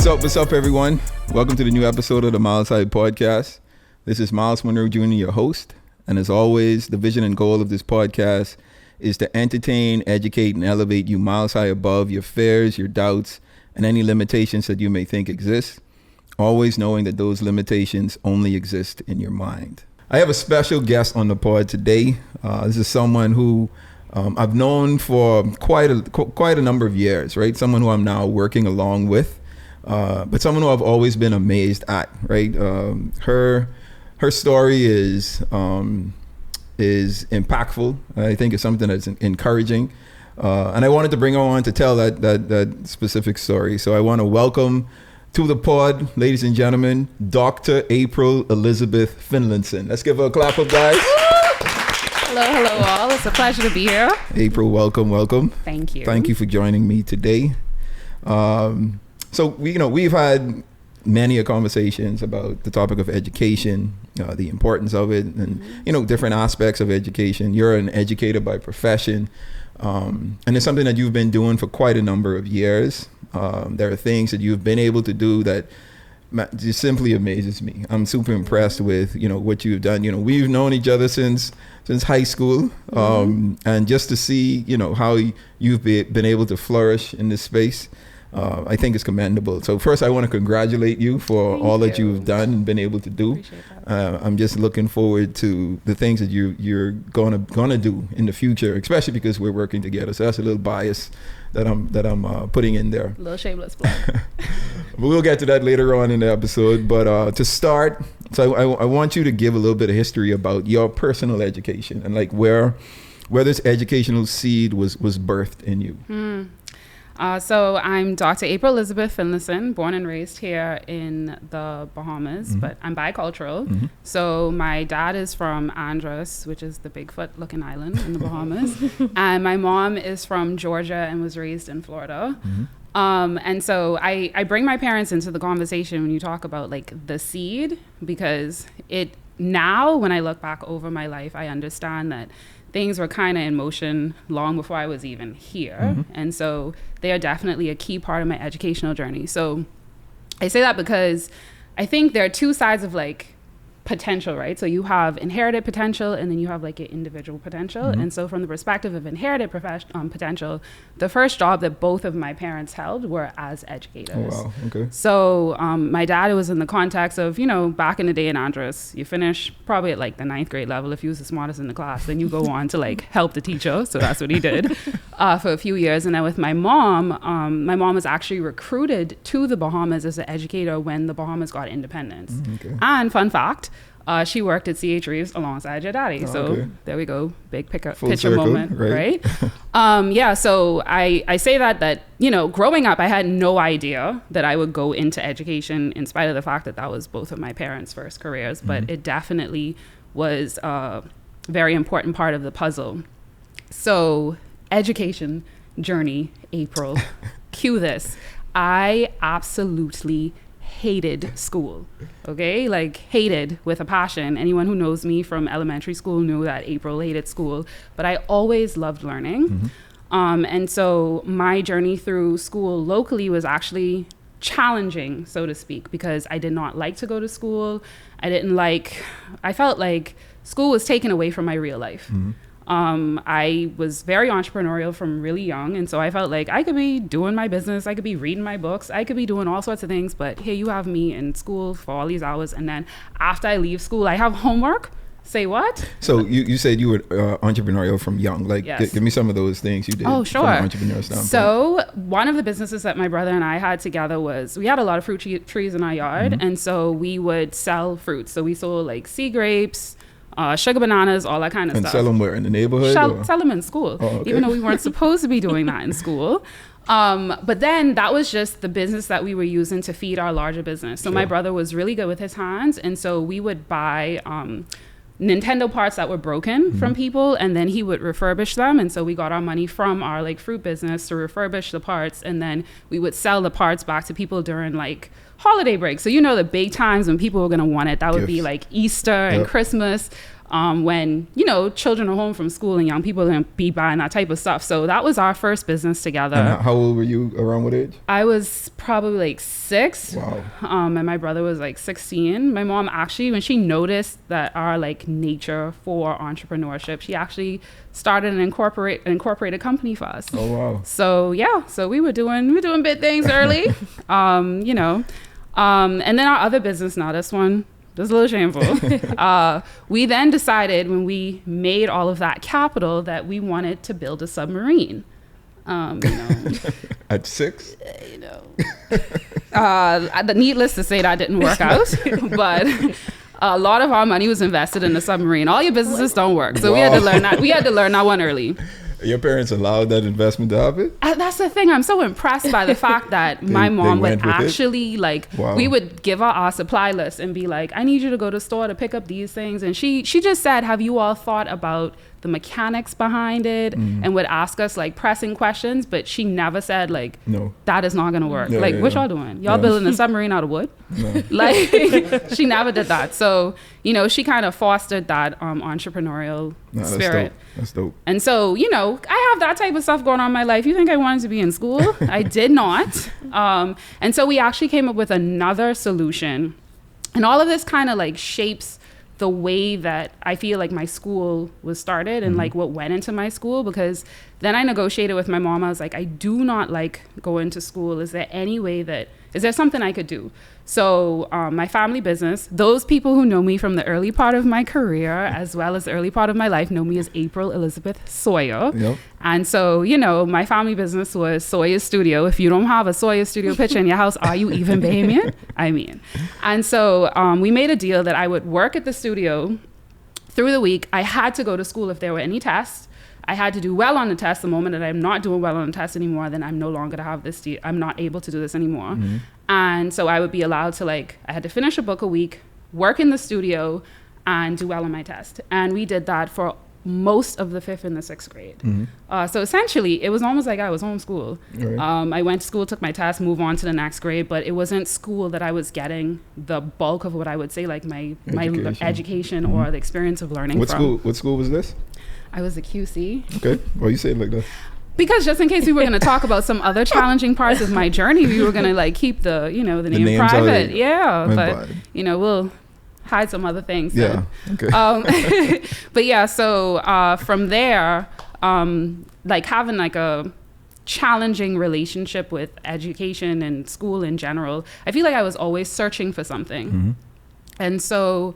What's up, everyone? Welcome to the new episode of the Myles High Podcast. This is Myles Munroe Jr., your host. And as always, the vision and goal of this podcast is to entertain, educate, and elevate you miles high above your fears, your doubts, and any limitations that you may think exist, always knowing that those limitations only exist in your mind. I have a special guest on the pod today. This is someone who I've known for quite a number of years, right? Someone who I'm now working along with. But someone who I've always been amazed at, right? Her story is impactful. I think it's something that's encouraging, and I wanted to bring her on to tell that specific story. So I want to welcome to the pod, ladies and gentlemen, Dr. April Elizabeth Finlayson. Let's give her a clap up, guys. Hello all. It's a pleasure to be here. April, welcome. Thank you. Thank you for joining me today. So we've had many conversations about the topic of education, the importance of it, and different aspects of education. You're an educator by profession, and it's something that you've been doing for quite a number of years. There are things that you've been able to do that just simply amazes me. I'm super impressed with what you've done. We've known each other since high school, and just to see how you've been able to flourish in this space. I think it's commendable. So first, I want to congratulate you for all that you've done and been able to do. I'm just looking forward to the things that you're gonna do in the future, especially because we're working together. So that's a little bias that I'm putting in there. A little shameless plug. We'll get to that later on in the episode. But to start, so I want you to give a little bit of history about your personal education and like where this educational seed was birthed in you. So I'm Dr. April Elizabeth Finlayson, born and raised here in the Bahamas, but I'm bicultural. So my dad is from Andros, which is the Bigfoot-looking island in the Bahamas, and my mom is from Georgia and was raised in Florida. And so I bring my parents into the conversation when you talk about like the seed, because now when I look back over my life, I understand that things were kind of in motion long before I was even here. And so they are definitely a key part of my educational journey. So I say that because I think there are two sides of like potential, right? So you have inherited potential and then you have like your individual potential. And so from the perspective of inherited potential, the first job that both of my parents held were as educators. Oh, wow. Okay. So my dad was in the context of, back in the day in Andros, you finish probably at like the 9th grade level. If you was the smartest in the class, then you go on to like help the teacher. So that's what he did for a few years. And then with my mom was actually recruited to the Bahamas as an educator when the Bahamas got independence. Okay. And fun fact, she worked at C.H. Reeves alongside your daddy. There we go. Big picture circle, moment, right? So I say that, growing up, I had no idea that I would go into education in spite of the fact that was both of my parents' first careers. But it definitely was a very important part of the puzzle. So education journey, April, cue this. I absolutely hated school. Okay, like hated with a passion. Anyone who knows me from elementary school knew that April hated school, but I always loved learning. And so my journey through school locally was actually challenging, so to speak, because I did not like to go to school. I felt like school was taken away from my real life. I was very entrepreneurial from really young. And so I felt like I could be doing my business. I could be reading my books. I could be doing all sorts of things. But here you have me in school for all these hours. And then after I leave school, I have homework. Say what? So you said you were entrepreneurial from young. Like, yes. Give me some of those things you did. Oh, sure. From an entrepreneurial standpoint. So one of the businesses that my brother and I had together was, we had a lot of fruit trees in our yard. And so we would sell fruits. So we sold like sea grapes, sugar bananas, all that kind of stuff. And sell them where? In the neighborhood? Sell them in school, even though we weren't supposed to be doing that in school. But then that was just the business that we were using to feed our larger business. So my brother was really good with his hands. And so we would buy Nintendo parts that were broken from people, and then he would refurbish them. And so we got our money from our like fruit business to refurbish the parts, and then we would sell the parts back to people during like holiday break. So the big times when people were going to want it, that would be like Easter and Christmas. when, you know, children are home from school and young people are going to be buying that type of stuff. So that was our first business together. And how old were you, around what age? I was probably like 6. Wow. And my brother was like 16. My mom actually, when she noticed that our like nature for entrepreneurship, she actually started an incorporated company for us. Oh, wow. So yeah, so we were doing big things early, you know, and then our other business, now this one, this is a little shameful. We then decided when we made all of that capital that we wanted to build a submarine. You know, at 6? You know, needless to say, that didn't work out, but a lot of our money was invested in the submarine. All your businesses don't work, so we had to learn that. We had to learn that one early. Your parents allowed that investment to happen? That's the thing. I'm so impressed by the fact that my mom would actually like, we would give her our supply list and be like, I need you to go to the store to pick up these things. And she just said, have you all thought about the mechanics behind it? And would ask us like pressing questions, but she never said like, no, that is not going to work. What y'all doing? Y'all building a submarine out of wood? No. Like she never did that. So, you know, she kind of fostered that entrepreneurial spirit. That's dope. And so, you know, I have that type of stuff going on in my life. You think I wanted to be in school? I did not. And so we actually came up with another solution. And all of this kind of like shapes the way that I feel like my school was started and like what went into my school, because then I negotiated with my mom. I was like, I do not like going to school. Is there something I could do? So my family business, those people who know me from the early part of my career as well as the early part of my life know me as April Elizabeth Sawyer. Yep. And so, you know, my family business was Sawyer's Studio. If you don't have a Sawyer's Studio picture in your house, are you even Bahamian? I mean. And so we made a deal that I would work at the studio through the week. I had to go to school if there were any tests. I had to do well on the test. The moment that I'm not doing well on the test anymore, then I'm no longer to have this. I'm not able to do this anymore. And so I would be allowed to I had to finish a book a week, work in the studio, and do well on my test. And we did that for most of the 5th and the 6th grade. So essentially, it was almost like I was homeschooled. Right. I went to school, took my test, moved on to the next grade, but it wasn't school that I was getting the bulk of what I would say, like my education or the experience of learning from. What school was this? I was a QC. Okay. Well, you say it like that. Because just in case we were going to talk about some other challenging parts of my journey, we were going to keep the name private. Yeah. But, we'll hide some other things. Yeah. Okay. But yeah, so from there, having a challenging relationship with education and school in general, I feel like I was always searching for something. And so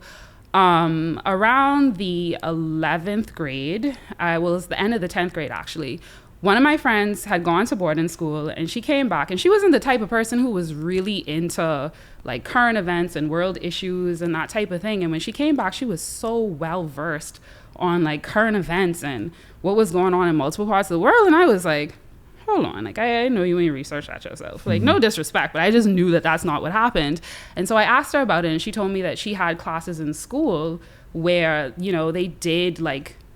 around the 11th grade, it was the end of the 10th grade actually, one of my friends had gone to boarding school and she came back, and she wasn't the type of person who was really into like current events and world issues and that type of thing. And when she came back, she was so well versed on like current events and what was going on in multiple parts of the world. And I was like, hold on, I know you ain't researched that yourself. No disrespect, but I just knew that that's not what happened. And so I asked her about it, and she told me that she had classes in school where, they did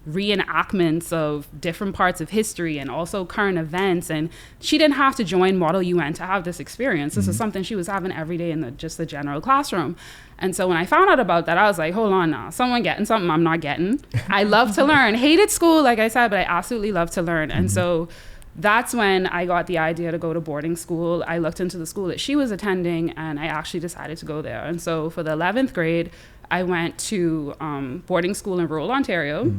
reenactments of different parts of history and also current events, and she didn't have to join Model UN to have this experience. This is something she was having every day in the general classroom. And so when I found out about that, I was like, hold on now, someone getting something I'm not getting. I love to learn. Hated school, like I said, but I absolutely love to learn. And so that's when I got the idea to go to boarding school. I looked into the school that she was attending, and I actually decided to go there. And so for the 11th grade, I went to boarding school in rural Ontario,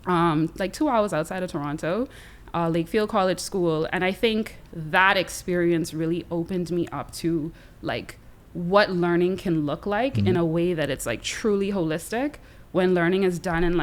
2 hours outside of Toronto, Lakefield College School. And I think that experience really opened me up to what learning can look like in a way that it's truly holistic, when learning is done in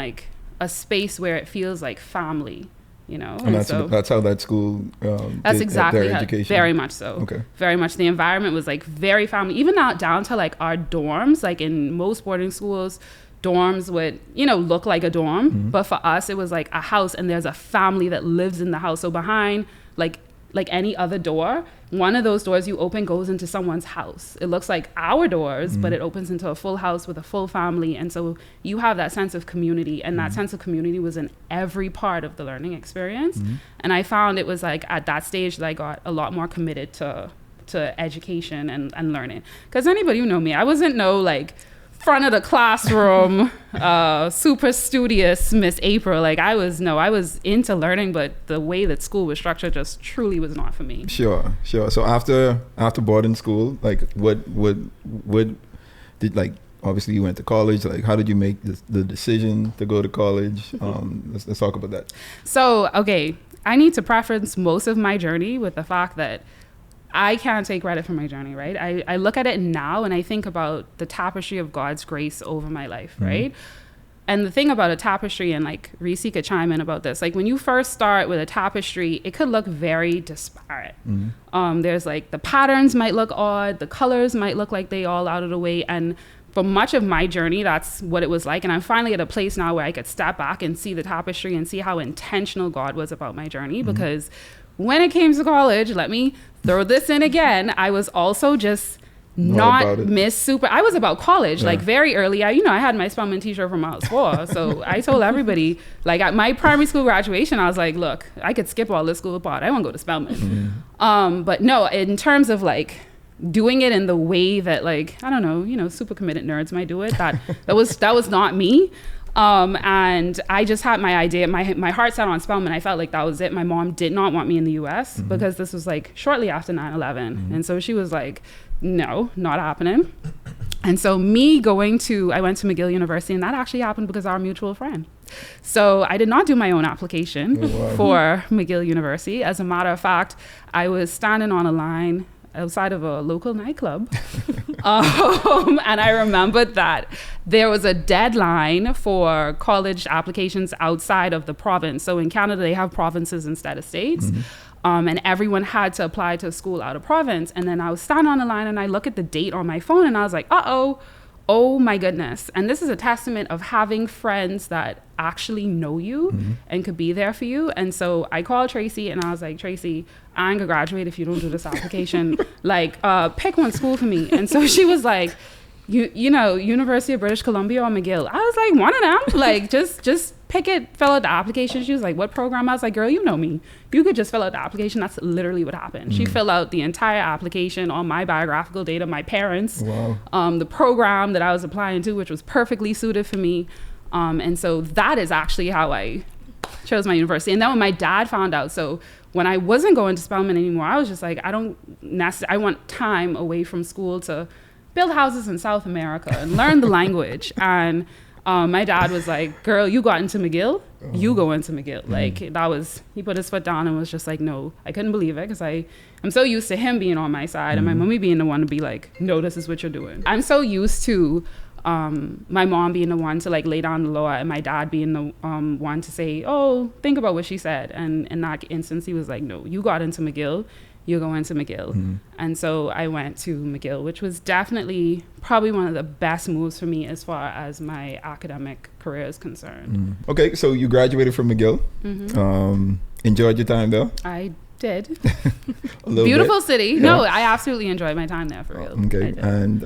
a space where it feels like family. And that's how that school that's did exactly their education. Very much so. Okay. Very much. The environment was very family, even down to our dorms. In most boarding schools, dorms would look like a dorm, but for us it was a house, and there's a family that lives in the house. So behind like any other door, one of those doors you open goes into someone's house. It looks like our doors, but it opens into a full house with a full family. And so you have that sense of community, and that sense of community was in every part of the learning experience. And I found it was at that stage that I got a lot more committed to education and learning. Because anybody who know me, I wasn't front of the classroom, super studious Miss April. Like I was into learning, but the way that school was structured just truly was not for me. Sure. So after boarding school, like what did, like, obviously you went to college, like how did you make the decision to go to college? Let's talk about that. So, okay, I need to preference most of my journey with the fact that I can't take credit for my journey, right? I look at it now and I think about the tapestry of God's grace over my life, right? And the thing about a tapestry, and like Reese could chime in about this, like when you first start with a tapestry, it could look very disparate. There's like the patterns might look odd, the colors might look like they all out of the way. And for much of my journey, that's what it was like. And I'm finally at a place now where I could step back and see the tapestry and see how intentional God was about my journey. Because when it came to college, let me throw this in again, I was also just not Miss Super. I was about college, like very early. I had my Spelman t-shirt from Myles 4. So I told everybody, like at my primary school graduation, I was like, look, I could skip all this school part. I want to go to Spelman. But no, in terms of like doing it in the way that, like, I don't know, super committed nerds might do it. That was not me. And I just had my idea. My heart set on Spelman. I felt like that was it. My mom did not want me in the US because this was like shortly after 9/11. And so she was like, no, not happening. And so I went to McGill University, and that actually happened because of our mutual friend. So I did not do my own application for McGill University. As a matter of fact, I was standing on a line outside of a local nightclub. And I remembered that there was a deadline for college applications outside of the province. So in Canada, they have provinces instead of states. And everyone had to apply to a school out of province. And then I was standing on the line and I look at the date on my phone and I was like, oh my goodness. And this is a testament of having friends that actually know you and could be there for you. And so I called Tracy and I was like, Tracy, I ain't gonna graduate if you don't do this application. Like, pick one school for me. And so she was like, University of British Columbia or McGill. I was like, one of them. Like, just pick it, fill out the application. She was like, what program? I was like, girl, you know me. You could just fill out the application. That's literally what happened. She filled out the entire application, all my biographical data, my parents, the program that I was applying to, which was perfectly suited for me. And so that is actually how I chose my university. And then when my dad found out, so when I wasn't going to Spelman anymore, I was just like, I want time away from school to build houses in South America and learn the language. And my dad was like, girl, you got into McGill, you go into McGill. Like he put his foot down and was just like, no. I couldn't believe it because I'm so used to him being on my side and my mommy being the one to be like, no, this is what you're doing. I'm so used to my mom being the one to like lay down the law and my dad being the one to say, oh, think about what she said. And in that instance, he was like, no, you got into McGill, you go into McGill. And so I went to McGill, which was definitely probably one of the best moves for me as far as my academic career is concerned. Okay, so you graduated from McGill. Enjoyed your time there? I did. Beautiful bit. City. Yeah. No, I absolutely enjoyed my time there for real. Okay, and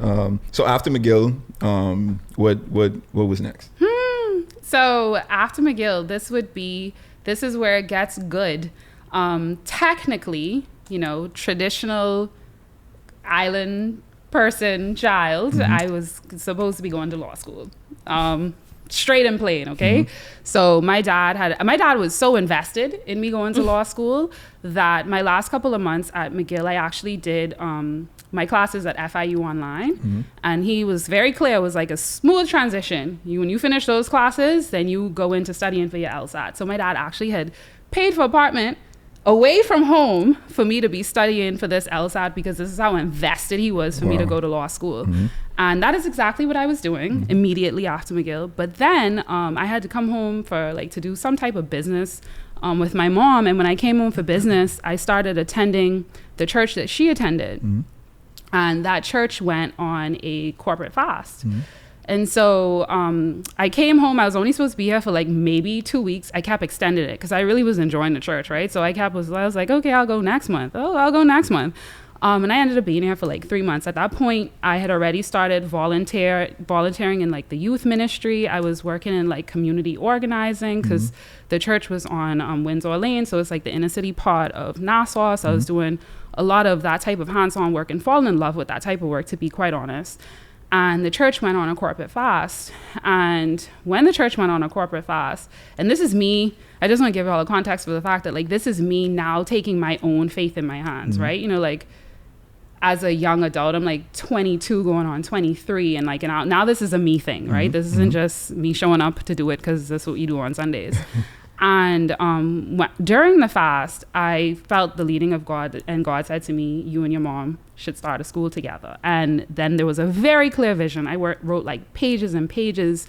so after McGill, what was next? So after McGill, this is where it gets good. Technically, traditional island person child, I was supposed to be going to law school. Straight and plain, okay? So my dad was so invested in me going to law school that my last couple of months at McGill, I actually did my classes at FIU online. And he was very clear, it was like a smooth transition. When you finish those classes, then you go into studying for your LSAT. So my dad actually had paid for apartment away from home for me to be studying for this LSAT because this is how invested he was for me to go to law school. And that is exactly what I was doing immediately after McGill. But then I had to come home to do some type of business with my mom. And when I came home for business, I started attending the church that she attended. And that church went on a corporate fast. And so I came home. I was only supposed to be here for like maybe 2 weeks. I kept extending it because I really was enjoying the church, right? So I was like, okay, I'll go next month. Oh, I'll go next month. And I ended up being here for like 3 months. At that point, I had already started volunteering in like the youth ministry. I was working in like community organizing because the church was on Windsor Lane. So it's like the inner city part of Nassau. So I was doing a lot of that type of hands-on work and falling in love with that type of work, to be quite honest. And the church went on a corporate fast. And when the church went on a corporate fast, and this is me, I just want to give you all the context for the fact that like, this is me now taking my own faith in my hands, right? You know, like as a young adult, I'm like 22 going on 23. And like, now this is a me thing, right? This isn't just me showing up to do it because that's what you do on Sundays. And during the fast, I felt the leading of God, and God said to me, you and your mom should start a school together. And then there was a very clear vision. I wrote like pages and pages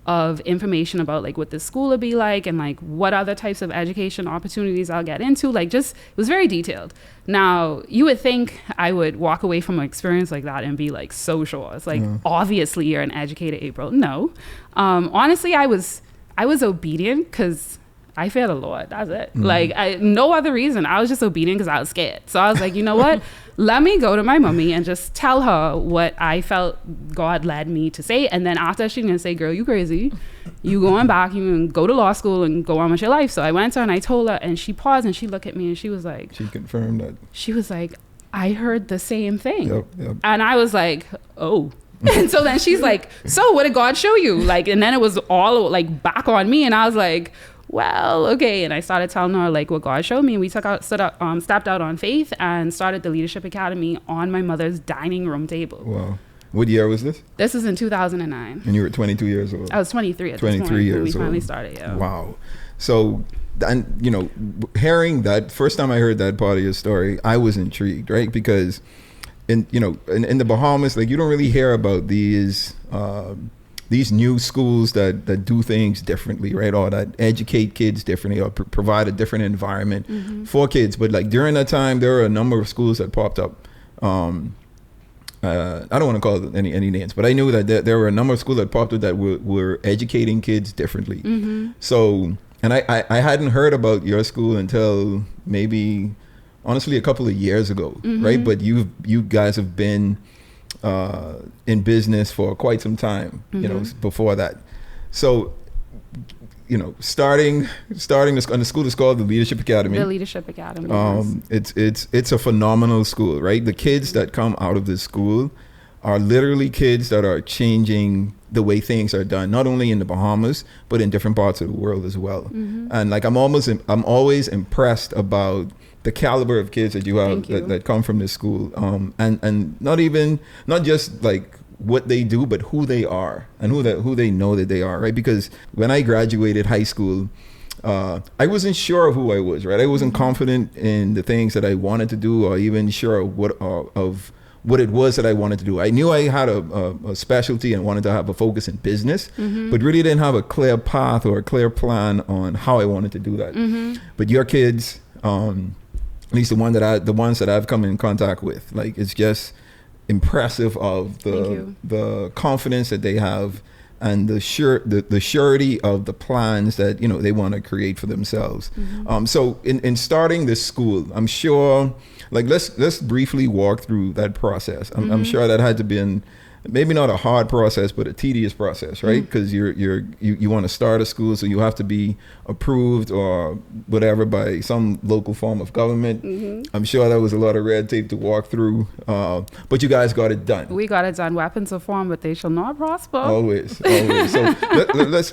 of information about like what this school would be like and like what other types of education opportunities I'll get into. Like just, it was very detailed. Now, you would think I would walk away from an experience like that and be like so sure. It's like, obviously you're an educated, April. No. Honestly, I was obedient because I fear the Lord. That's it. Like, no other reason. I was just obedient because I was scared. So I was like, you know what? Let me go to my mommy and just tell her what I felt God led me to say. And then after, she's going to say, girl, you crazy. You going back. You can go to law school and go on with your life. So I went to her and I told her, and she paused and she looked at me and she was like. She confirmed that. She was like, I heard the same thing. Yep. And I was like, oh. And so then she's like, so what did God show you? Like, and then it was all like back on me. And I was like, well, okay. And I started telling her like what God showed me. And we stepped out on faith and started the Leadership Academy on my mother's dining room table. Wow. What year was this? This was in 2009. And you were 22 years old? I was 23 at 23 this point years when we old. finally started, yeah. Wow. So, and you know, hearing that, first time I heard that part of your story, I was intrigued, right? Because in the Bahamas, like you don't really hear about these new schools that do things differently, right? Or that educate kids differently or provide a different environment for kids. But like during that time, there were a number of schools that popped up. I don't want to call it any names, but I knew that there were a number of schools that popped up that were educating kids differently. So, and I hadn't heard about your school until maybe, honestly, a couple of years ago, right? But you guys have been in business for quite some time, you know, before that. So, you know, starting the school is called the Leadership Academy. The Leadership Academy. It's a phenomenal school, right? The kids that come out of this school are literally kids that are changing the way things are done, not only in the Bahamas, but in different parts of the world as well. And like I'm always impressed about the caliber of kids that you have that come from this school, and not just like what they do, but who they are and who they know that they are, right? Because when I graduated high school, I wasn't sure of who I was, right? I wasn't confident in the things that I wanted to do, or even sure of what it was that I wanted to do. I knew I had a specialty and wanted to have a focus in business, but really didn't have a clear path or a clear plan on how I wanted to do that. But your kids, at least the ones that I've come in contact with, like it's just impressive of the confidence that they have and the surety of the plans that they want to create for themselves. So in starting this school, I'm sure, like let's briefly walk through that process. I'm sure that had to be maybe not a hard process, but a tedious process, right? Because you want to start a school, so you have to be approved or whatever by some local form of government. I'm sure that was a lot of red tape to walk through, but you guys got it done. We got it done. Weapons of form, but they shall not prosper. Always. So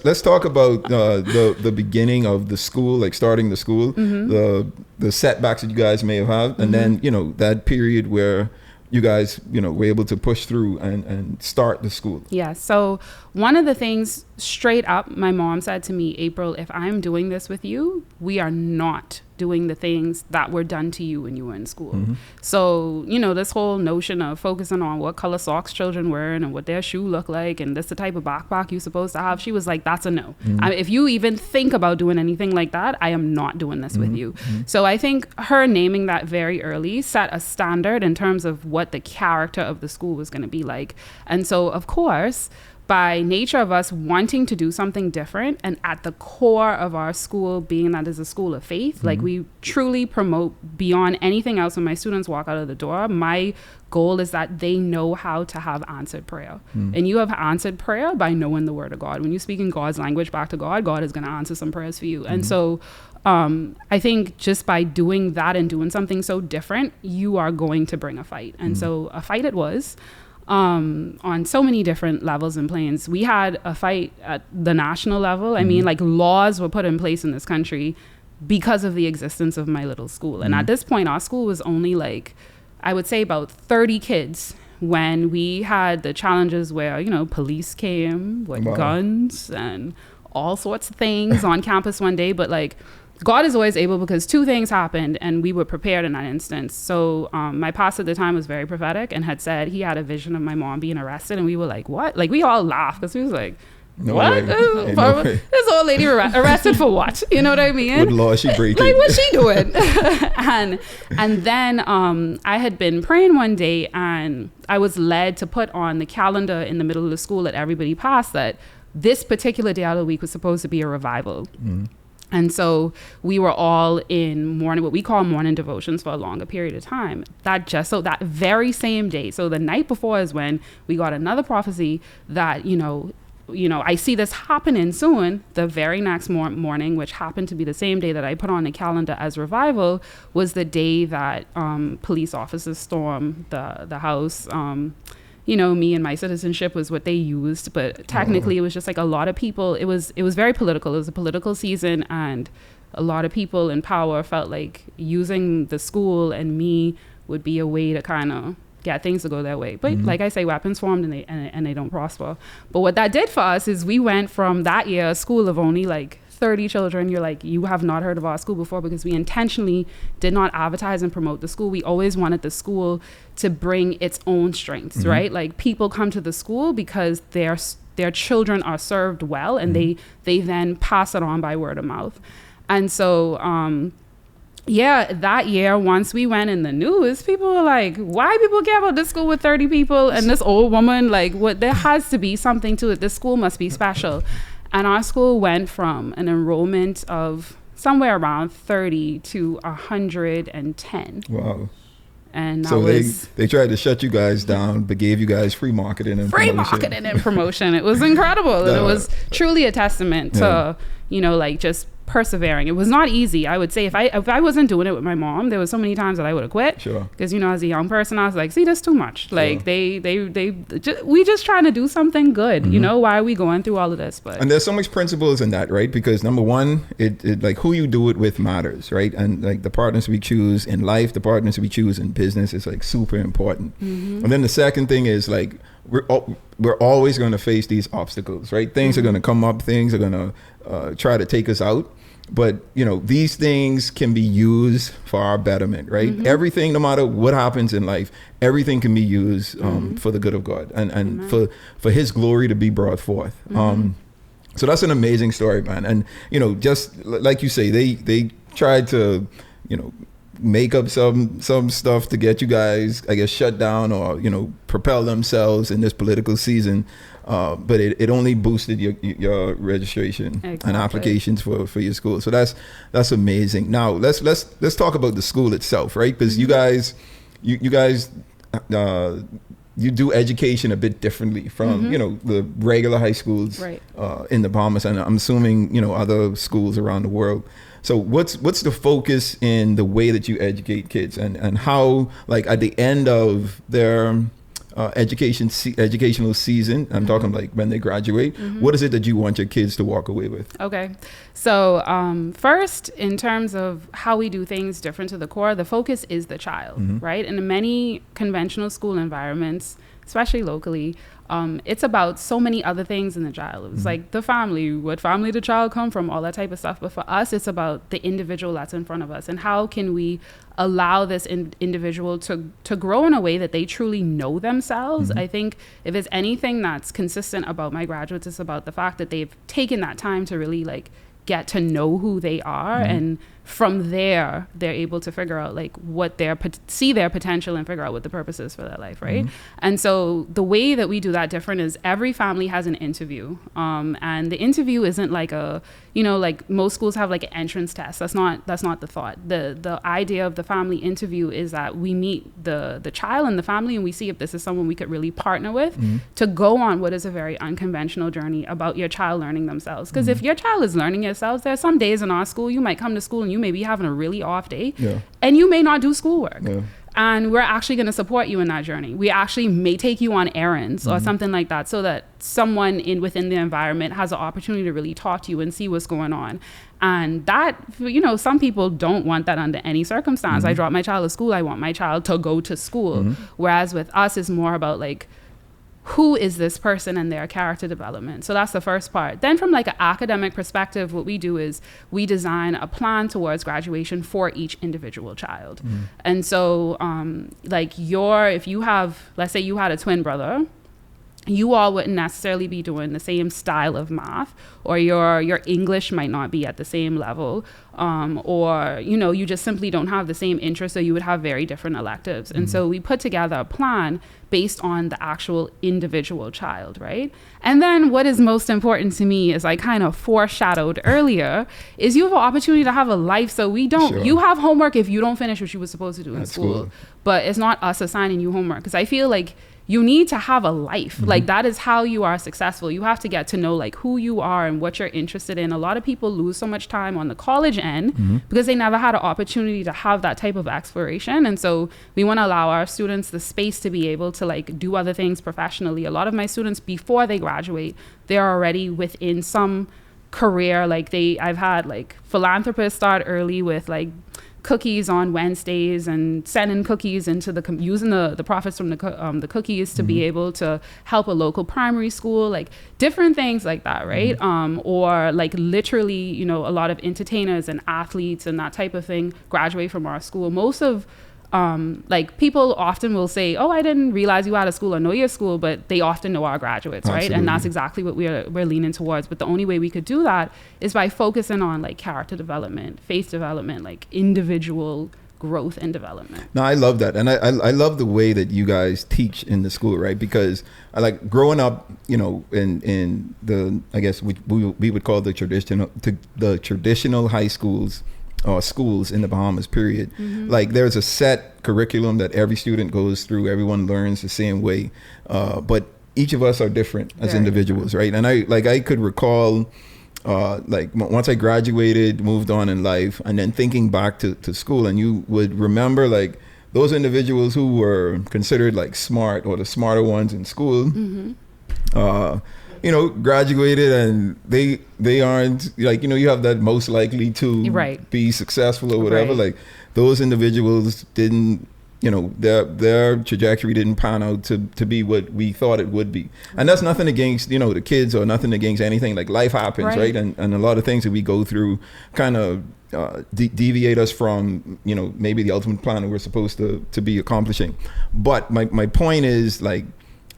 let's talk about the beginning of the school, like starting the school, the setbacks that you guys may have had, and then that period where you guys, were able to push through and start the school. Yeah. So one of the things straight up, my mom said to me, April, if I'm doing this with you, we are not doing the things that were done to you when you were in school. So, this whole notion of focusing on what color socks children wear and what their shoe look like, and this the type of backpack you're supposed to have. She was like, that's a no. If you even think about doing anything like that, I am not doing this with you. So I think her naming that very early set a standard in terms of what the character of the school was going to be like. And so, of course, by nature of us wanting to do something different, and at the core of our school being that is a school of faith, like we truly promote beyond anything else. When my students walk out of the door, my goal is that they know how to have answered prayer. And you have answered prayer by knowing the word of God. When you speak in God's language back to God, God is going to answer some prayers for you. And so I think just by doing that and doing something so different, you are going to bring a fight. And so a fight it was. on so many different levels and planes. We had a fight at the national level. I mean, like, laws were put in place in this country because of the existence of my little school. And at this point, our school was only like, I would say about 30 kids when we had the challenges where, you know, police came with guns and all sorts of things on campus one day. But like, God is always able, because two things happened and we were prepared in that instance. So my pastor at the time was very prophetic and had said he had a vision of my mom being arrested. And we were like, what? Like, we all laughed because we was like, what? This old lady arrested for what? You know what I mean? What law is she breaking? Like, what's she doing? and then I had been praying one day, and I was led to put on the calendar in the middle of the school that everybody passed that this particular day out of the week was supposed to be a revival. And so we were all in what we call morning devotions for a longer period of time. That very same day, so the night before is when we got another prophecy that, you know, I see this happening soon. The very next morning, which happened to be the same day that I put on the calendar as revival, was the day that police officers stormed the house. You know, me and my citizenship was what they used, but technically it was just like a lot of people. It was very political. It was a political season, and a lot of people in power felt like using the school and me would be a way to kind of get things to go their way. But like I say, weapons formed and they don't prosper. But what that did for us is we went from that year, a school of only like 30 children. You're like, you have not heard of our school before, because we intentionally did not advertise and promote the school. We always wanted the school to bring its own strengths, right? Like, people come to the school because their children are served well, and they then pass it on by word of mouth. And so that year, once we went in the news, people were like, why people care about this school with 30 people and this old woman? Like, what? There has to be something to it. This school must be special. And our school went from an enrollment of somewhere around 30 to 110. Wow. And so they tried to shut you guys down, but gave you guys free marketing and promotion. It was incredible. And it was truly a testament to, you know, like, just persevering. It was not easy. I would say if I wasn't doing it with my mom, there was so many times that I would have quit. Sure. Because, you know, as a young person, I was like, see, that's too much. Like, we just trying to do something good. You know, why are we going through all of this? But and there's so much principles in that, right? Because number one, it like who you do it with matters, right? And like the partners we choose in life, the partners we choose in business is like super important. And then the second thing is like, we're always going to face these obstacles, right? Things are going to come up. Things are going to try to take us out. But, you know, these things can be used for our betterment, right? Everything, no matter what happens in life, everything can be used for the good of God and for his glory to be brought forth. So that's an amazing story, man. And, you know, just like you say, they tried to, you know, make up some stuff to get you guys, I guess, shut down or, you know, propel themselves in this political season. But it only boosted your registration and applications for your school. So that's amazing. Now let's talk about the school itself, right? Because you guys you do education a bit differently from you know, the regular high schools in the Bahamas, and I'm assuming, you know, other schools around the world. So what's the focus in the way that you educate kids, and how, like, at the end of their educational season, I'm talking like when they graduate, what is it that you want your kids to walk away with? Okay. So first, in terms of how we do things different to the core, the focus is the child, right? In many conventional school environments, especially locally, it's about so many other things in the child. It's like the family, what family the child come from, all that type of stuff. But for us, it's about the individual that's in front of us, and how can we allow this individual to grow in a way that they truly know themselves. I think if there's anything that's consistent about my graduates, it's about the fact that they've taken that time to really like get to know who they are, and from there they're able to figure out like what see their potential and figure out what the purpose is for their life, right? And so the way that we do that different is every family has an interview, and the interview isn't like a, you know, like most schools have like an entrance test. That's not the thought. The idea of the family interview is that we meet the child and the family, and we see if this is someone we could really partner with to go on what is a very unconventional journey about your child learning themselves. Because if your child is learning themselves, there are some days in our school you might come to school and you may be having a really off day, and you may not do schoolwork. And we're actually going to support you in that journey. We actually may take you on errands or something like that, so that someone within the environment has the opportunity to really talk to you and see what's going on. And that, some people don't want that under any circumstance. I drop my child at school. I want my child to go to school. Whereas with us, it's more about like, who is this person and their character development? So that's the first part. Then from like an academic perspective, what we do is we design a plan towards graduation for each individual child. And so if you have, let's say you had a twin brother, you all wouldn't necessarily be doing the same style of math, or your English might not be at the same level, or you just simply don't have the same interest, so you would have very different electives. And so we put together a plan based on the actual individual child, right? And then what is most important to me, as I kind of foreshadowed earlier, is you have an opportunity to have a life. So we don't, you have homework if you don't finish what you were supposed to do in school, but it's not us assigning you homework, because I feel like you need to have a life. Like that is how you are successful. You have to get to know like who you are and what you're interested in. A lot of people lose so much time on the college end because they never had an opportunity to have that type of exploration. And so we want to allow our students the space to be able to like do other things professionally. A lot of my students, before they graduate, they're already within some career. Like I've had like philanthropists start early with like cookies on Wednesdays and sending cookies into using the profits from the cookies to be able to help a local primary school, like different things like that, right? Or like literally, a lot of entertainers and athletes and that type of thing graduate from our school. Most of like people often will say, oh, I didn't realize you were out of school or know your school, but they often know our graduates, right? And that's exactly what we're leaning towards. But the only way we could do that is by focusing on like character development, faith development, like individual growth and development. No, I love that. And I love the way that you guys teach in the school, right? Because I like growing up, in the, I guess we would call the traditional high schools, or schools in the Bahamas, period. Like there's a set curriculum that every student goes through. Everyone learns the same way. But each of us are different as individuals, right? And I could recall, once I graduated, moved on in life, and then thinking back to school, and you would remember like those individuals who were considered like smart, or the smarter ones in school, graduated, and they aren't like, you have that most likely to be successful or whatever. Like those individuals didn't, their trajectory didn't pan out to be what we thought it would be. And that's nothing against, the kids, or nothing against anything. Like life happens, right? And a lot of things that we go through kind of deviate us from, maybe the ultimate plan that we're supposed to be accomplishing. But my point is, like,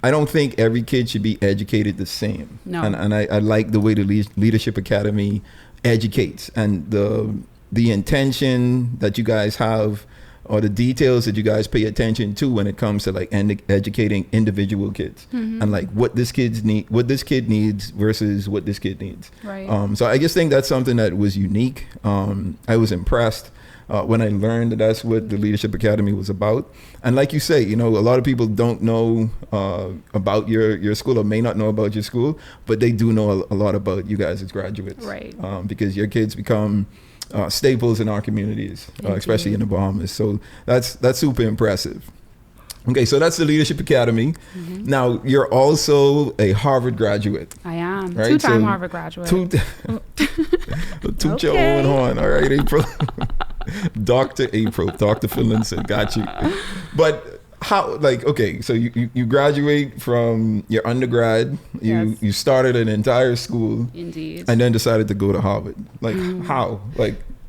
I don't think every kid should be educated the same. No. And I like the way the Leadership Academy educates, and the intention that you guys have, or the details that you guys pay attention to when it comes to like educating individual kids, and like what this kid needs versus what this kid needs. Right. So I just think that's something that was unique. I was impressed when I learned that that's what the Leadership Academy was about. And like you say, a lot of people don't know about your school, or may not know about your school, but they do know a lot about you guys as graduates. Right. Because your kids become staples in our communities, especially in the Bahamas. So that's super impressive. Okay, so that's the Leadership Academy. Now, you're also a Harvard graduate. I am. Right? Two-time Harvard graduate. Toot your own horn. All right, April. Dr. Finlayson, got you. But how, so you graduate from your undergrad, you started an entire school. Indeed. And then decided to go to Harvard. How?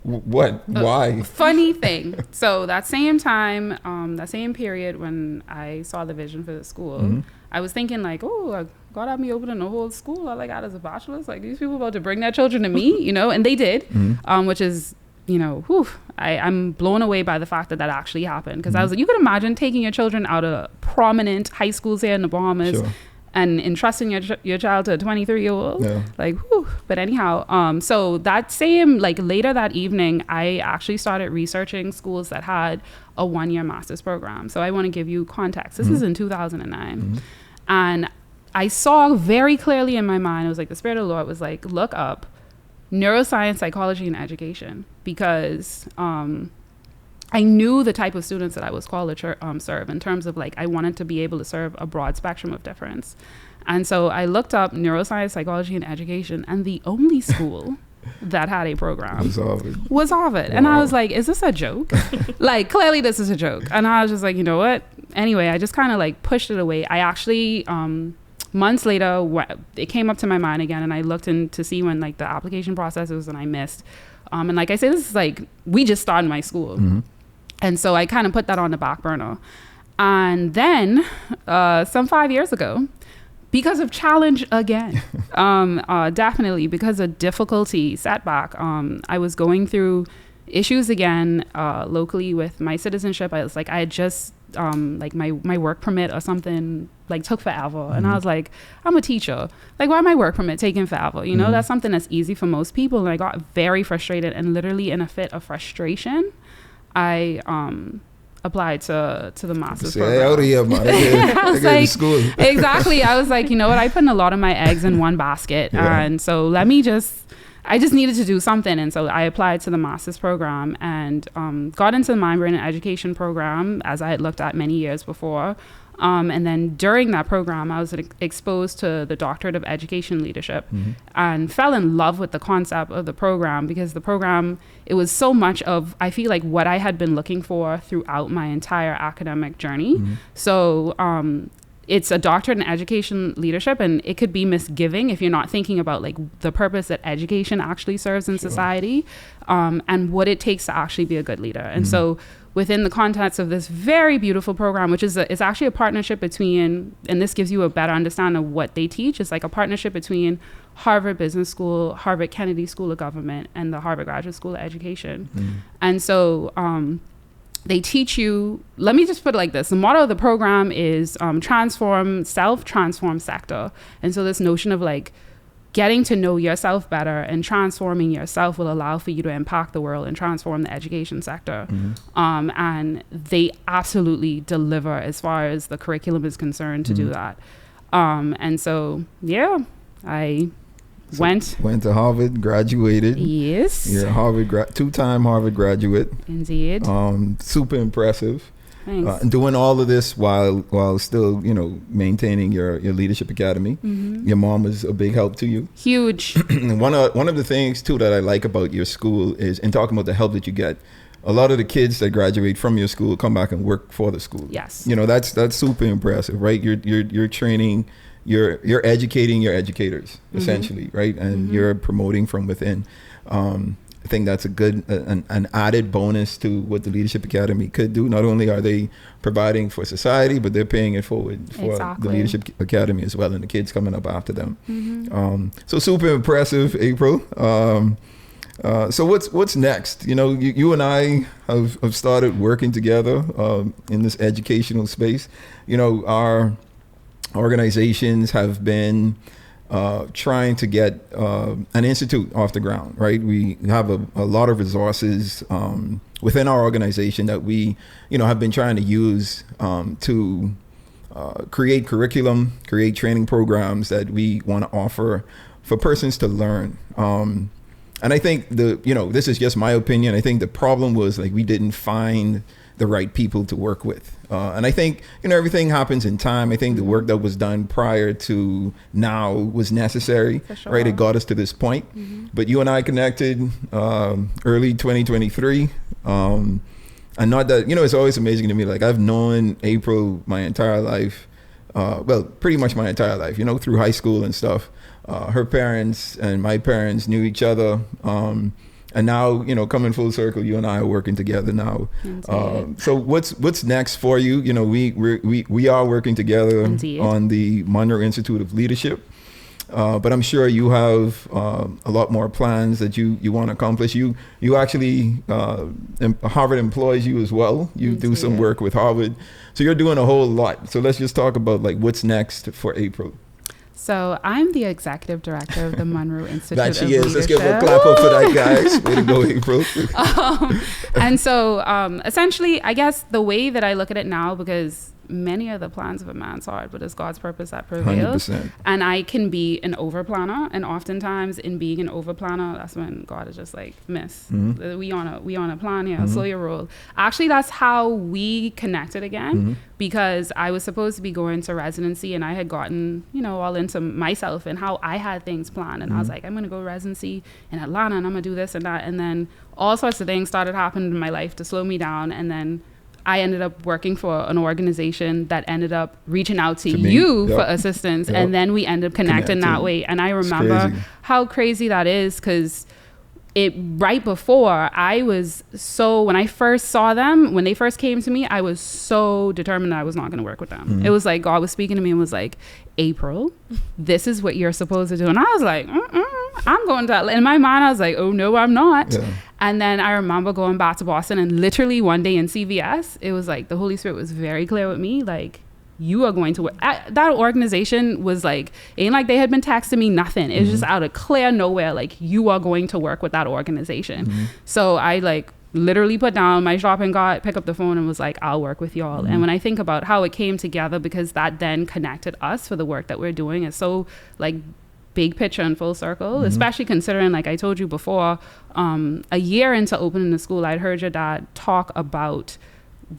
What? Why? Funny thing. So that same time, that same period when I saw the vision for the school, I was thinking God had me opening a whole school. All I got is a bachelor's. Like, these people about to bring their children to me, and they did, which is, I'm blown away by the fact that actually happened. Because I was like, you could imagine taking your children out of prominent high schools here in the Bahamas. Sure. And entrusting your child to a 23-year-old, But anyhow, so that same, later that evening, I actually started researching schools that had a 1-year master's program. So I want to give you context. This is in 2009. And I saw very clearly in my mind, it was like the Spirit of the Lord was like, look up neuroscience, psychology, and education. Because I knew the type of students that I was called to serve, in terms of like, I wanted to be able to serve a broad spectrum of difference. And so I looked up neuroscience, psychology, and education, and the only school that had a program was Harvard. Wow. And I was like, is this a joke? Like, clearly this is a joke. And I was just like, you know what? Anyway, I just kind of like pushed it away. I actually, months later, it came up to my mind again, and I looked in to see when like the application process was, and I missed. And like I said, this is like, we just started my school. Mm-hmm. And so I kind of put that on the back burner. And then some 5 years ago, because of challenge again, definitely because of difficulty, setback, I was going through issues again locally with my citizenship. I had just like my work permit or something like took forever. Mm-hmm. And I was like, I'm a teacher. Like, why my work permit taking forever? You know, that's something that's easy for most people. And I got very frustrated, and literally in a fit of frustration, I applied to the master's program. Out of here, man. I was like, exactly. I was like, you know what? I put in a lot of my eggs in one basket. Yeah. And so I just needed to do something. And so I applied to the master's program and got into the mind, brain, and education program, as I had looked at many years before. And then during that program, I was exposed to the Doctorate of Education Leadership, mm-hmm. and fell in love with the concept of the program, because the program, it was so much of, I feel like, what I had been looking for throughout my entire academic journey. Mm-hmm. So it's a doctorate in education leadership, and it could be misgiving if you're not thinking about like the purpose that education actually serves in society, and what it takes to actually be a good leader. And so within the context of this very beautiful program, which is it's actually a partnership between, and this gives you a better understanding of what they teach. It's like a partnership between Harvard Business School, Harvard Kennedy School of Government, and the Harvard Graduate School of Education. And so they teach you, let me just put it like this. The motto of the program is transform self, transform sector. And so this notion of like getting to know yourself better and transforming yourself will allow for you to impact the world and transform the education sector. Mm-hmm. And they absolutely deliver as far as the curriculum is concerned to do that. And so, yeah, I went to Harvard, graduated. Yes. You're a Harvard two-time Harvard graduate. Indeed. Super impressive. Thanks. And doing all of this while still, maintaining your leadership academy. Mm-hmm. Your mom was a big help to you. Huge. And one of the things too that I like about your school is, in talking about the help that you get, a lot of the kids that graduate from your school come back and work for the school. Yes. That's super impressive, right? You're training, you're educating your educators, essentially, right? And you're promoting from within. I think that's a good, an added bonus to what the Leadership Academy could do. Not only are they providing for society, but they're paying it forward for the Leadership Academy as well, and the kids coming up after them. Mm-hmm. So super impressive, April. So what's next? You and I have started working together in this educational space. Our organizations have been trying to get an institute off the ground, right? We have a lot of resources within our organization that we, have been trying to use to create curriculum, create training programs that we want to offer for persons to learn. And I think this is just my opinion. I think the problem was like we didn't find the right people to work with. And I think, everything happens in time. I think the work that was done prior to now was necessary, right? It got us to this point. Mm-hmm. But you and I connected early 2023. And not that, it's always amazing to me. Like, I've known April my entire life, pretty much my entire life, through high school and stuff. Her parents and my parents knew each other. And now, coming full circle, you and I are working together now. So what's next for you? We are working together on the Monro Institute of Leadership. But I'm sure you have a lot more plans that you want to accomplish. You actually, Harvard employs you as well. You do some work with Harvard. So you're doing a whole lot. So let's just talk about like what's next for April. So I'm the executive director of the Monro Institute that she of is. Leadership. Let's give her a clap up for that, guys. Way to go, April. And so essentially, I guess the way that I look at it now, because many of the plans of a man's heart, but it's God's purpose that prevails. 100%. And I can be an over planner, and oftentimes in being an over planner, that's when God is just like, miss, we on a plan here, slow your roll. Actually, that's how we connected again, because I was supposed to be going to residency, and I had gotten, you know, all into myself and how I had things planned. And I was like, I'm going to go residency in Atlanta, and I'm going to do this and that. And then all sorts of things started happening in my life to slow me down. And then I ended up working for an organization that ended up reaching out to you for assistance. And then we ended up connecting that way. And I remember how crazy that is, because right before, I was so, when I first saw them, when they first came to me, I was so determined that I was not going to work with them. It was like God was speaking to me and was like, April, this is what you're supposed to do. And I was like, I'm going to, in my mind, I was like, oh no, I'm not. Yeah. And then I remember going back to Boston, and literally one day in CVS, it was like the Holy Spirit was very clear with me, like, you are going to work. That organization was like, ain't like they had been texting me, nothing. It was just out of clear nowhere, like, you are going to work with that organization. So I like literally put down my shopping cart, pick up the phone, and was like, I'll work with y'all. And when I think about how it came together, because that then connected us for the work that we're doing, it's so like big picture and full circle, especially considering, like I told you before, a year into opening the school, I'd heard your dad talk about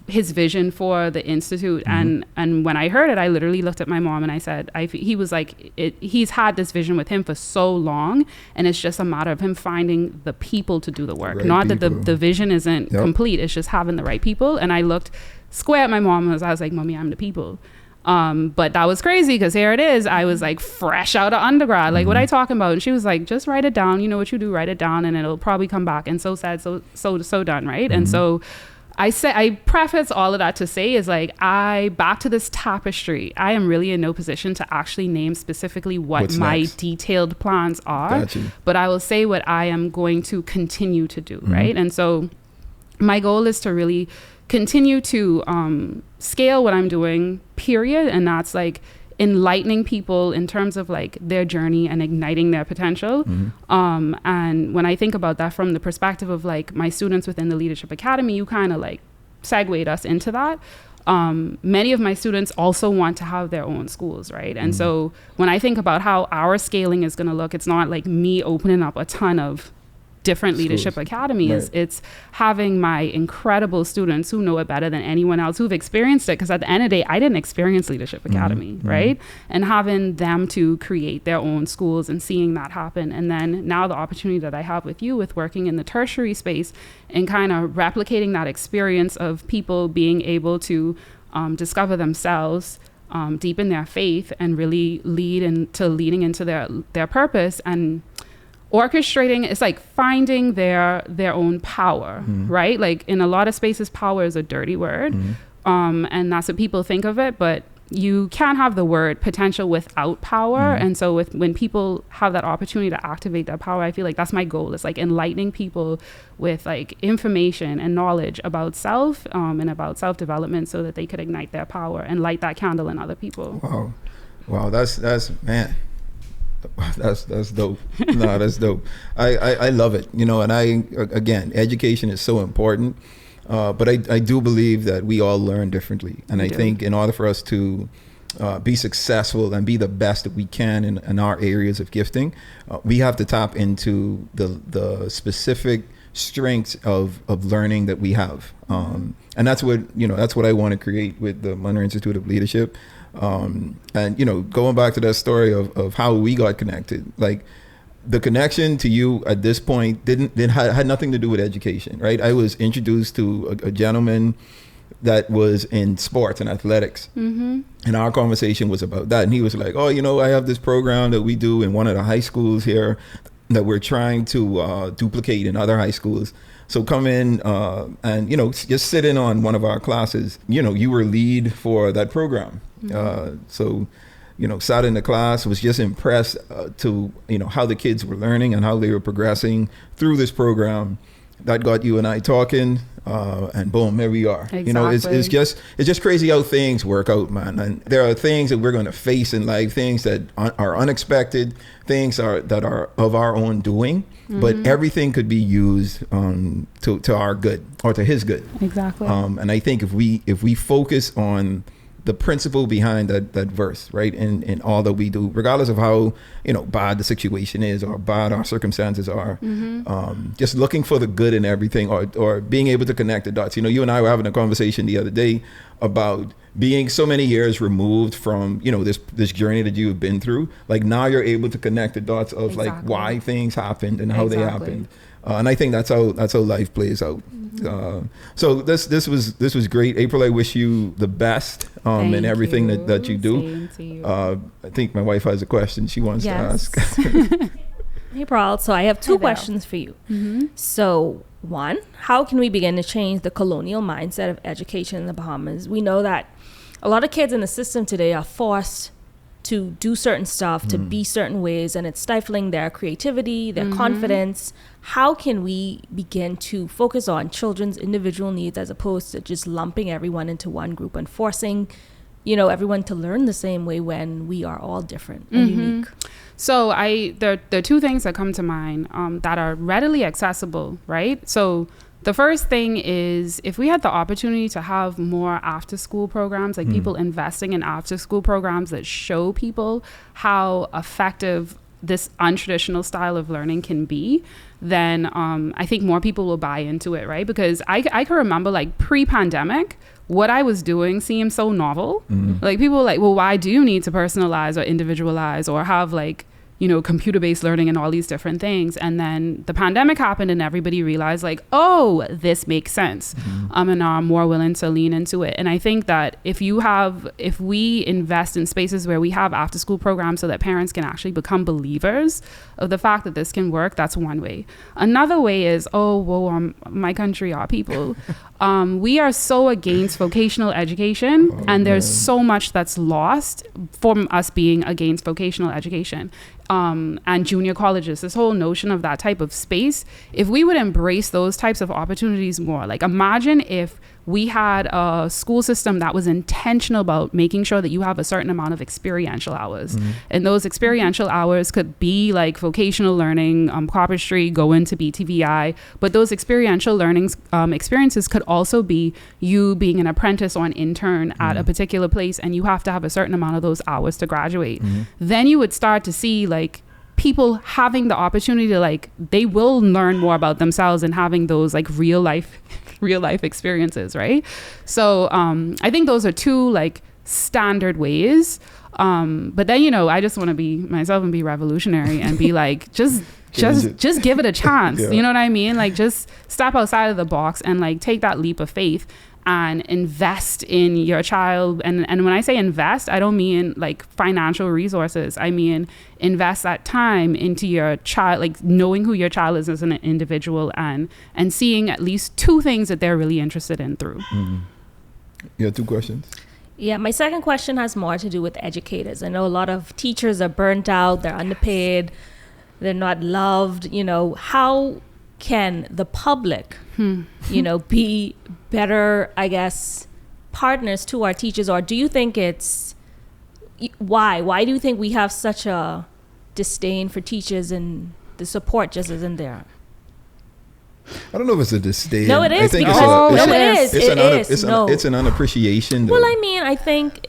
his vision for the Institute. And when I heard it, I literally looked at my mom and I said, he was like, he's had this vision with him for so long, and it's just a matter of him finding the people to do the work. Not that the vision isn't complete, it's just having the right people. And I looked square at my mom and I was like, Mommy, I'm the people. But that was crazy, because here it is, I was like fresh out of undergrad, like what I talking about? And she was like, just write it down, you know what you do, write it down, and it'll probably come back. And so sad, so done, right? And so I preface all of that to say is like, back to this tapestry, I am really in no position to actually name specifically what my detailed plans are, but I will say what I am going to continue to do, right? And so my goal is to really continue to scale what I'm doing, period. And that's like enlightening people in terms of like their journey and igniting their potential. And when I think about that from the perspective of like my students within the Leadership Academy, you kind of like segued us into that. Many of my students also want to have their own schools, right? And so when I think about how our scaling is going to look, it's not like me opening up a ton of different leadership academies. It's having my incredible students who know it better than anyone else, who've experienced it, because at the end of the day, I didn't experience Leadership Academy, right? And having them to create their own schools and seeing that happen. And then now the opportunity that I have with you, with working in the tertiary space and kind of replicating that experience of people being able to discover themselves, deepen their faith, and really leading into their purpose, and orchestrating. It's like finding their own power, right? Like in a lot of spaces, power is a dirty word, and that's what people think of it, but you can't have the word potential without power. And so when people have that opportunity to activate that power, I feel like that's my goal. It's like enlightening people with like information and knowledge about self, and about self-development, so that they could ignite their power and light that candle in other people. Wow, that's man. That's dope. No, that's dope. I love it. You know, and again, education is so important. But I do believe that we all learn differently. And I think in order for us to be successful and be the best that we can in our areas of gifting, we have to tap into the specific strengths of learning that we have. And that's what I want to create with the Monro Institute of Leadership. And, you know, going back to that story of how we got connected, like the connection to you at this point had nothing to do with education, right? I was introduced to a gentleman that was in sports and athletics. And our conversation was about that. And he was like, oh, you know, I have this program that we do in one of the high schools here that we're trying to duplicate in other high schools. So come in and, you know, just sit in on one of our classes. You know, you were lead for that program. So, you know, sat in the class, was just impressed to, you know, how the kids were learning and how they were progressing through this program. That got you and I talking, and boom, there we are. Exactly. You know, it's just crazy how things work out, man. And there are things that we're going to face in life, things that are unexpected, things that are of our own doing, but everything could be used to our good or to His good. Exactly. And I think if we focus on the principle behind that verse, right? In all that we do, regardless of how, bad the situation is or bad our circumstances are, just looking for the good in everything, or being able to connect the dots. You and I were having a conversation the other day about being so many years removed from, this journey that you've been through. Like, now you're able to connect the dots of like why things happened and how they happened. And I think that's how life plays out. So this was great, April. I wish you the best in everything that you do. Same to you. I think my wife has a question she wants to ask. April, so I have two questions for you. So one, how can we begin to change the colonial mindset of education in the Bahamas? We know that a lot of kids in the system today are forced to do certain stuff, to be certain ways, and it's stifling their creativity, their confidence. How can we begin to focus on children's individual needs as opposed to just lumping everyone into one group and forcing, everyone to learn the same way when we are all different and unique? So there are two things that come to mind that are readily accessible, right? So the first thing is, if we had the opportunity to have more after school programs, like people investing in after school programs that show people how effective this untraditional style of learning can be, then I think more people will buy into it, right? Because I can remember, like, pre-pandemic, what I was doing seemed so novel. Like, people were like, well, why do you need to personalize or individualize or have, like, computer-based learning and all these different things? And then the pandemic happened and everybody realized, like, oh, this makes sense. And are more willing to lean into it. And I think that if we invest in spaces where we have after school programs so that parents can actually become believers of the fact that this can work, that's one way. Another way is, my country, our people. We are so against vocational education, and there's so much that's lost from us being against vocational education. And junior colleges, this whole notion of that type of space, if we would embrace those types of opportunities more, like, imagine if we had a school system that was intentional about making sure that you have a certain amount of experiential hours. And those experiential hours could be like vocational learning, carpentry, go into BTVI, but those experiential learning experiences could also be you being an apprentice or an intern at a particular place, and you have to have a certain amount of those hours to graduate. Then you would start to see, like, people having the opportunity to, like, they will learn more about themselves and having those, like, real life experiences, right? So I think those are two, like, standard ways. But then, I just want to be myself and be revolutionary and be like, just give it a chance. You know what I mean? Like, just step outside of the box and, like, take that leap of faith and invest in your child. And when I say invest, I don't mean like financial resources. I mean invest that time into your child, like knowing who your child is as an individual and seeing at least two things that they're really interested in through. You have two questions? Yeah, my second question has more to do with educators. I know a lot of teachers are burnt out, they're underpaid, they're not loved. How can the public, be better, I guess, partners to our teachers? Or do you think why do you think we have such a disdain for teachers and the support just isn't there? I don't know if it's a disdain. No, it is. It's an unappreciation. Well, I mean, I think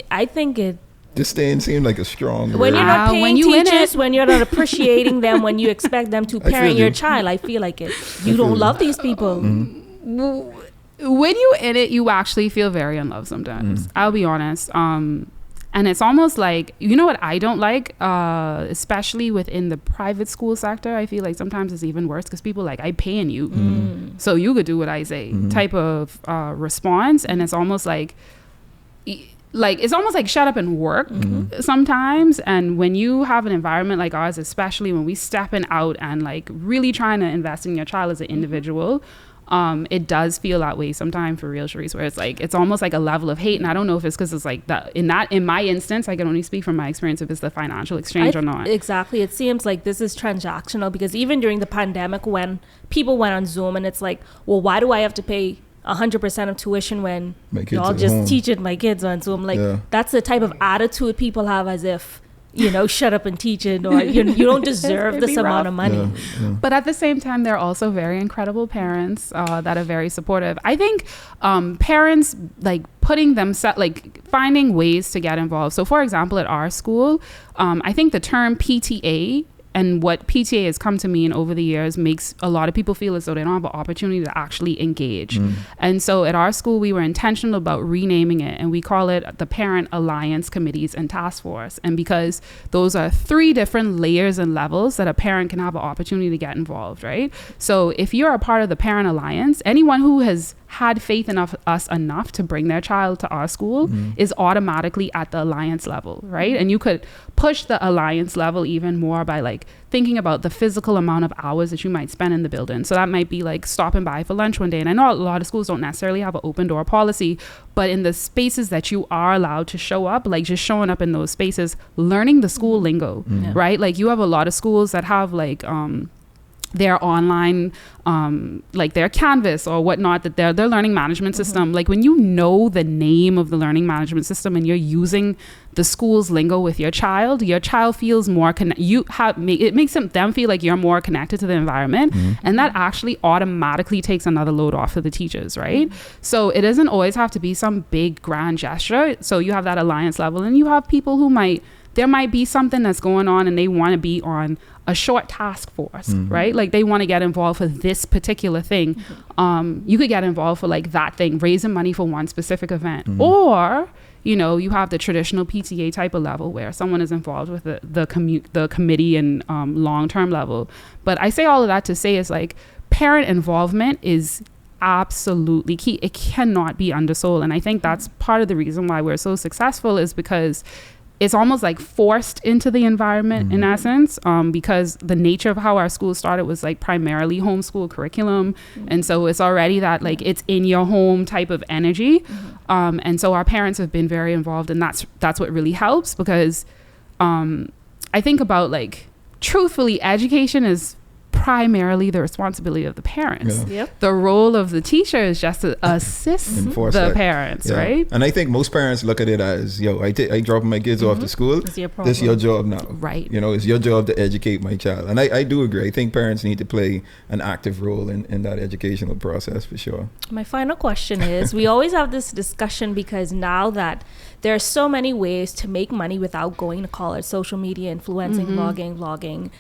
it. Disdain seemed like a strong word. When you're not paying teachers, when you're not appreciating them, when you expect them to parent your child, I feel like you don't love these people. When you in it, you actually feel very unloved sometimes. I'll be honest. And it's almost like, what I don't like, especially within the private school sector, I feel like sometimes it's even worse because people like, I'm paying you, so you could do what I say type of response. And it's almost like shut up and work sometimes. And when you have an environment like ours, especially when we stepping out and like really trying to invest in your child as an individual, it does feel that way sometimes for real, Sharice, where it's like, it's almost like a level of hate. And I don't know if it's because it's like that in my instance, I can only speak from my experience if it's the financial exchange or not. Exactly. It seems like this is transactional because even during the pandemic, when people went on Zoom and it's like, well, why do I have to pay 100% of tuition when y'all just teaching my kids on Zoom? Like, that's the type of attitude people have, as if, shut up and teach it, or you don't deserve this amount of money. But at the same time, they're also very incredible parents that are very supportive. I think parents like putting themselves, like finding ways to get involved. So for example, at our school, I think the term PTA and what PTA has come to mean over the years makes a lot of people feel as though they don't have an opportunity to actually engage. And so at our school, we were intentional about renaming it, and we call it the Parent Alliance Committees and Task Force. And because those are 3 different layers and levels that a parent can have an opportunity to get involved, right? So if you're a part of the Parent Alliance, anyone who has had faith in us enough to bring their child to our school is automatically at the alliance level, right? And you could push the alliance level even more by like thinking about the physical amount of hours that you might spend in the building. So that might be like stopping by for lunch one day. And I know a lot of schools don't necessarily have an open door policy, but in the spaces that you are allowed to show up, like just showing up in those spaces, learning the school lingo, right? Like you have a lot of schools that have like their online like their Canvas or whatnot, that their learning management system, like when you know the name of the learning management system and you're using the school's lingo with your child feels more it makes them feel like you're more connected to the environment, and that actually automatically takes another load off of the teachers, right? So it doesn't always have to be some big grand gesture. So you have that alliance level, and you have people who there might be something that's going on and they want to be on a short task force, right? Like they want to get involved for this particular thing. You could get involved for like that thing, raising money for one specific event. Or, you know, you have the traditional PTA type of level where someone is involved with the committee and long-term level. But I say all of that to say is like parent involvement is absolutely key. It cannot be undersold. And I think that's part of the reason why we're so successful, is because it's almost like forced into the environment in essence, because the nature of how our school started was like primarily homeschool curriculum. And so it's already that like it's in your home type of energy. And so our parents have been very involved, and that's what really helps, because I think about like, truthfully, education is primarily the responsibility of the parents. The role of the teacher is just to assist the parents, right? And I think most parents look at it as, I drop my kids off to school. This is your job now, right? You know, it's your job to educate my child. And I do agree. I think parents need to play an active role in that educational process for sure. My final question is, we always have this discussion because now that there are so many ways to make money without going to college, social media, influencing, vlogging,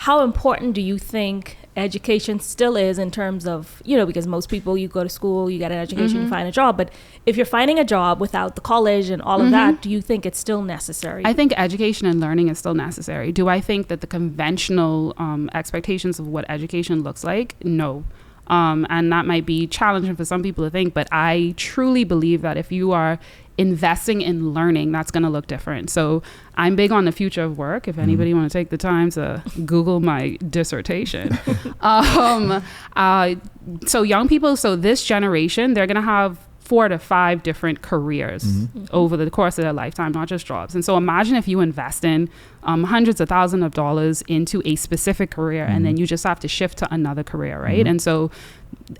how important do you think education still is in terms of, you know, because most people, you go to school, you get an education, you find a job. But if you're finding a job without the college and all of that, do you think it's still necessary? I think education and learning is still necessary. Do I think that the conventional expectations of what education looks like? No. And that might be challenging for some people to think, but I truly believe that if you are investing in learning, that's going to look different. So I'm big on the future of work. If anybody want to take the time to Google my dissertation. So young people, so this generation, they're going to have 4 to 5 different careers over the course of their lifetime, not just jobs. And so imagine if you invest in hundreds of thousands of dollars into a specific career, and then you just have to shift to another career, right? And so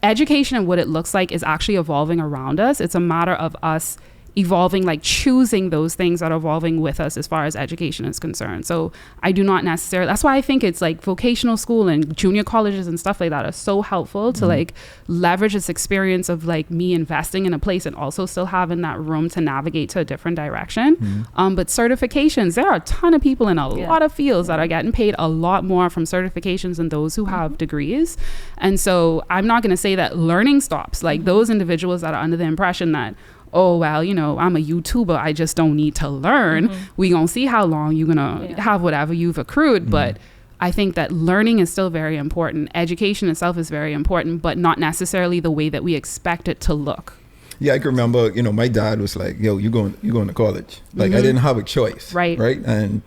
education and what it looks like is actually evolving around us. It's a matter of us evolving, like choosing those things that are evolving with us as far as education is concerned. So I do not necessarily, that's why I think it's like vocational school and junior colleges and stuff like that are so helpful to like leverage this experience of like me investing in a place and also still having that room to navigate to a different direction. But certifications, there are a ton of people in a lot of fields that are getting paid a lot more from certifications than those who have degrees. And so I'm not going to say that learning stops. Like those individuals that are under the impression that, oh, well, you know, I'm a YouTuber, I just don't need to learn. We gonna see how long you're gonna have whatever you've accrued. But I think that learning is still very important. Education itself is very important, but not necessarily the way that we expect it to look. Yeah, I can remember, you know, my dad was like, yo, you going to college. Like I didn't have a choice. Right. And,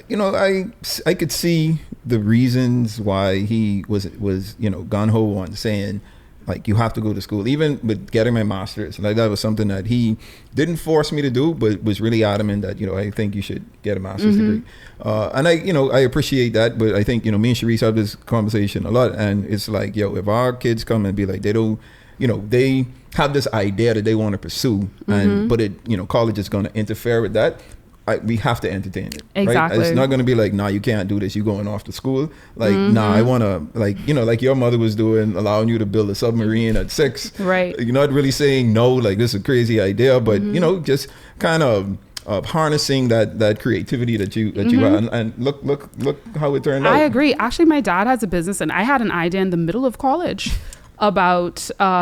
you know, I could see the reasons why he was, you know, gung-ho on saying, like, you have to go to school. Even with getting my master's, like that was something that he didn't force me to do, but was really adamant that, you know, I think you should get a master's degree. And I appreciate that, but I think, you know, me and Sharice have this conversation a lot, and it's like, yo, if our kids come and be like, they don't, you know, they have this idea that they want to pursue, and but it, you know, college is going to interfere with that. we have to entertain it. Exactly. Right? It's not going to be like, nah, you can't do this. You're going off to school. Like, nah, I want to, like, you know, like your mother was doing, allowing you to build a submarine at 6. Right. You're not really saying no, like this is a crazy idea, but you know, just kind of harnessing that creativity that you had, and look how it turned out. I agree. Actually, my dad has a business, and I had an idea in the middle of college about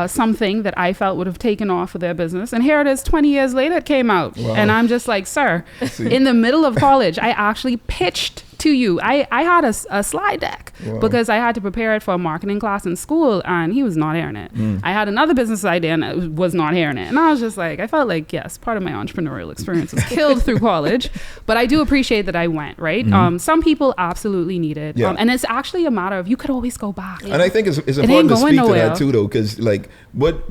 something that I felt would have taken off for their business. And here it is, 20 years later, it came out. Wow. And I'm just like, sir, in the middle of college, I actually pitched to you. I had a slide deck because I had to prepare it for a marketing class in school, and he was not hearing it. I had another business idea and it was not hearing it. And I was just like, I felt like, yes, part of my entrepreneurial experience was killed through college, but I do appreciate that I went, right? Some people absolutely need it. Yeah. And it's actually a matter of, you could always go back. And I think it's important to speak to that too, though, because like what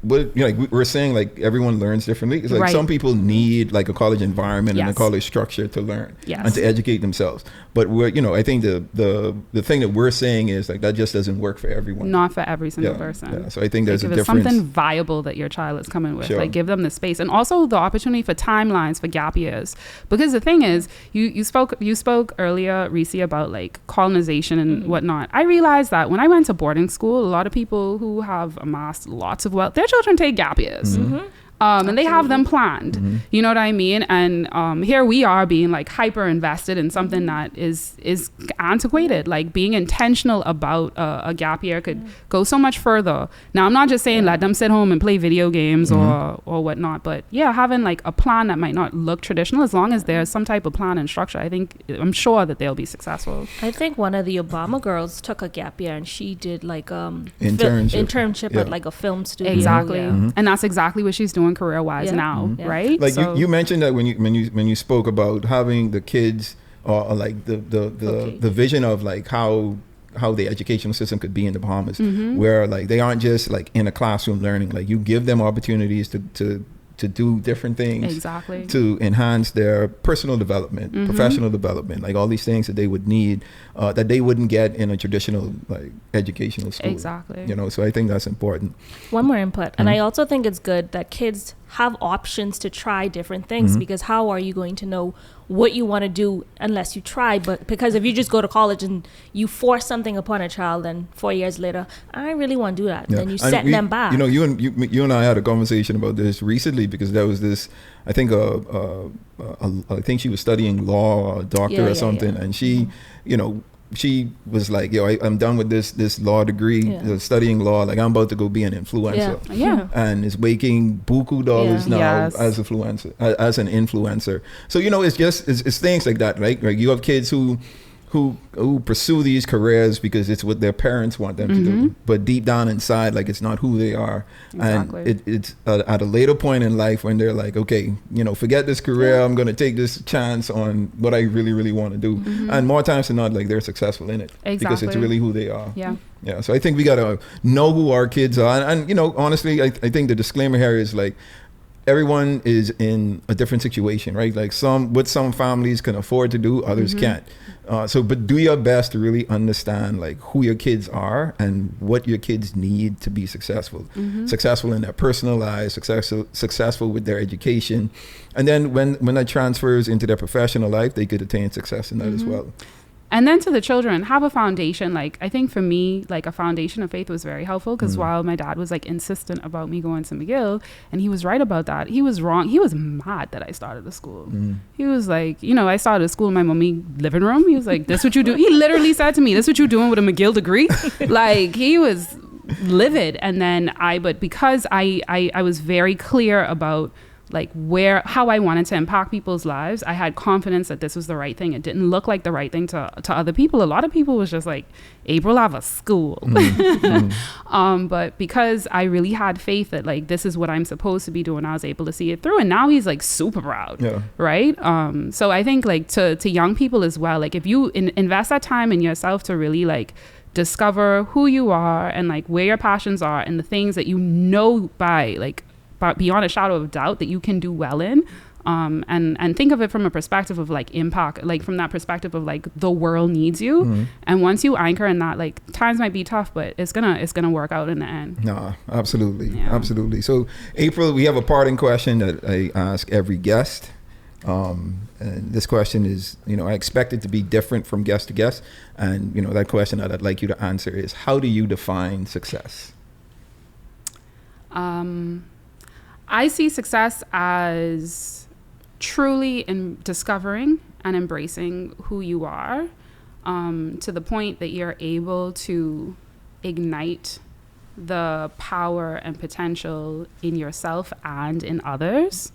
you know, like we're saying, like everyone learns differently. It's like some people need like a college environment and a college structure to learn and to educate themselves. But we're, you know, I think the thing that we're saying is like that just doesn't work for everyone. Not for every single person. Yeah. So I think there's like a difference. Something viable that your child is coming with. Like give them the space, and also the opportunity for timelines for gap years. Because the thing is, you spoke earlier, Reese, about like colonization and whatnot. I realized that when I went to boarding school, a lot of people who have amassed lots of wealth, their children take gap years. And they have them planned. You know what I mean? And here we are being like hyper invested in something that is antiquated. Like being intentional about a gap year could go so much further. Now, I'm not just saying let them sit home and play video games or whatnot, but yeah, having like a plan that might not look traditional, as long as there's some type of plan and structure, I'm sure that they'll be successful. I think one of the Obama girls took a gap year and she did like internship at like a film studio. Exactly. And that's exactly what she's doing career-wise now, right? Like so, you mentioned that when you spoke about having the kids or like the vision of like how the educational system could be in the Bahamas, where like they aren't just like in a classroom learning, like you give them opportunities to do different things to enhance their personal development, professional development, like all these things that they would need that they wouldn't get in a traditional like educational school. You know, so I think that's important. One more input, and I also think it's good that kids have options to try different things, because how are you going to know what you want to do unless you try? But because if you just go to college and you force something upon a child, then 4 years later, I really want to do that. Then you set them back. You know, you and I had a conversation about this recently, because there was this, I think I think she was studying law, or a doctor or something, and she, you know, she was like, yo, I'm done with this law degree, studying law. Like I'm about to go be an influencer. And is making buku dollars now as an influencer. So, you know, it's things like that, right? Like you have kids who pursue these careers because it's what their parents want them to do, but deep down inside, like it's not who they are. And it's at a later point in life when they're like, okay, you know, forget this career, I'm going to take this chance on what I really, really want to do. And more times than not, like they're successful in it because it's really who they are. Yeah. So I think we got to know who our kids are. And you know, honestly, I think the disclaimer here is like, everyone is in a different situation, right? Like some families can afford to do, others can't. But do your best to really understand like who your kids are and what your kids need to be successful. Successful in their personal lives, successful with their education. And then when that transfers into their professional life, they could attain success in that as well. And then to the children, have a foundation. Like, I think for me, like a foundation of faith was very helpful, because while my dad was like insistent about me going to McGill, and he was right about that, he was wrong. He was mad that I started a school. He was like, you know, I started a school in my mommy living room. He was like, this what you do? He literally said to me, this what you doing with a McGill degree? Like, he was livid. And then but because I was very clear about like how I wanted to impact people's lives, I had confidence that this was the right thing. It didn't look like the right thing to other people. A lot of people was just like, April have a school. But because I really had faith that like this is what I'm supposed to be doing, I was able to see it through. And now he's like super proud. Right. So I think like to young people as well, like if you invest that time in yourself to really like discover who you are and like where your passions are and the things that you know but beyond a shadow of doubt that you can do well in, and think of it from a perspective of like impact, like from that perspective of like the world needs you. And once you anchor in that, like times might be tough, but it's gonna work out in the end. No, absolutely. So April, we have a parting question that I ask every guest, And this question is, I expect it to be different from guest to guest. And, that question that I'd like you to answer is, how do you define success? I see success as truly in discovering and embracing who you are, to the point that you're able to ignite the power and potential in yourself and in others,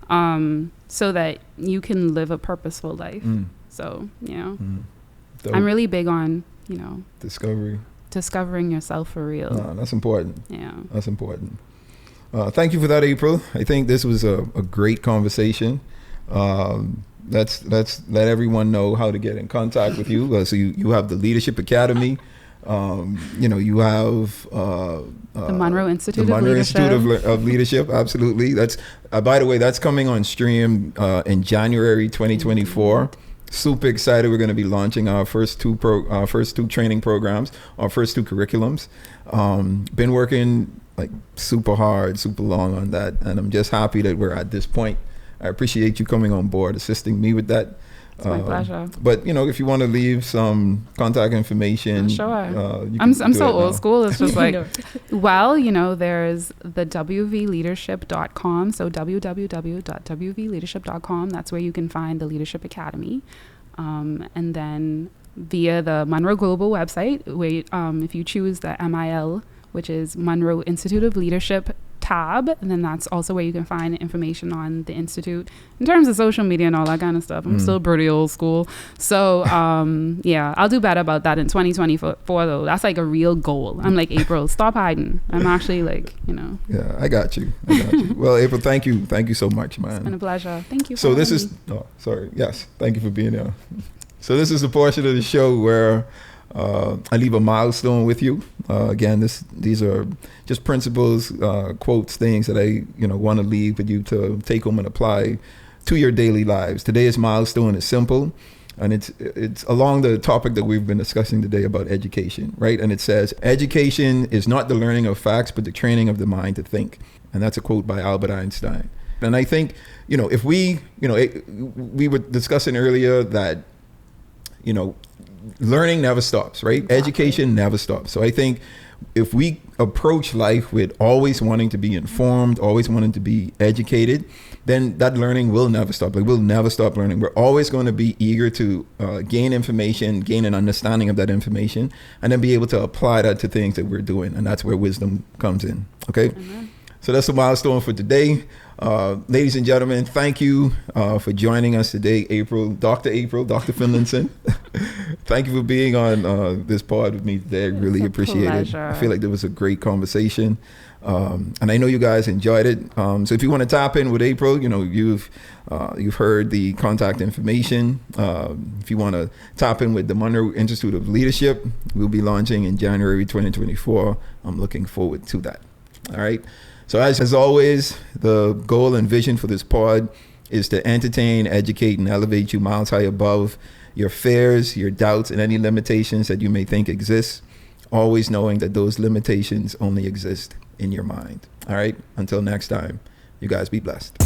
so that you can live a purposeful life. So, I'm really big on, discovering yourself for real. No, that's important. Yeah. That's important. Thank you for that, April. I think this was a great conversation. Let's let everyone know how to get in contact with you. So you have the Leadership Academy. You have the Monro Institute. The Monro Institute of Leadership. Absolutely. That's by the way, that's coming on stream in January 2024. Super excited. We're going to be launching our first two training programs, our first two curriculums. Been working like super hard, super long on that, and I'm just happy that we're at this point. I appreciate you coming on board, assisting me with that. It's my pleasure. But if you want to leave some contact information, sure. I'm so old school. It's just like, there's the wvleadership.com. So www.wvleadership.com. That's where you can find the Leadership Academy. And then via the Monro Global website, where if you choose the MIL, which is Monro Institute of Leadership tab, and then that's also where you can find information on the Institute in terms of social media and all that kind of stuff. I'm still pretty old school. So I'll do better about that in 2024 though. That's like a real goal. I'm like, April, stop hiding. I'm actually like, Yeah, I got you. Well, April, thank you so much, man. It's been a pleasure. Thank you. So this is yes, thank you for being here. So this is the portion of the show where I leave a milestone with you. Again, these are just principles, quotes, things that I want to leave with you to take home and apply to your daily lives. Today's milestone is simple, and it's along the topic that we've been discussing today about education, right? And it says, education is not the learning of facts, but the training of the mind to think. And that's a quote by Albert Einstein. And I think, if we were discussing earlier that, learning never stops, right? Exactly. Education never stops. So I think if we approach life with always wanting to be informed, always wanting to be educated, then that learning will never stop. Like, we'll never stop learning. We're always going to be eager to gain information, gain an understanding of that information, and then be able to apply that to things that we're doing. And that's where wisdom comes in. Okay. Mm-hmm. So that's the milestone for today. Ladies and gentlemen, thank you for joining us today, Dr. Finlayson. Thank you for being on this pod with me today. I really appreciate it. I feel like there was a great conversation. And I know you guys enjoyed it. So if you want to tap in with April, you've heard the contact information. If you want to tap in with the Monro Institute of Leadership, we'll be launching in January 2024. I'm looking forward to that. All right. So as always, the goal and vision for this pod is to entertain, educate, and elevate you miles high above your fears, your doubts, and any limitations that you may think exist, always knowing that those limitations only exist in your mind. All right? Until next time, you guys be blessed.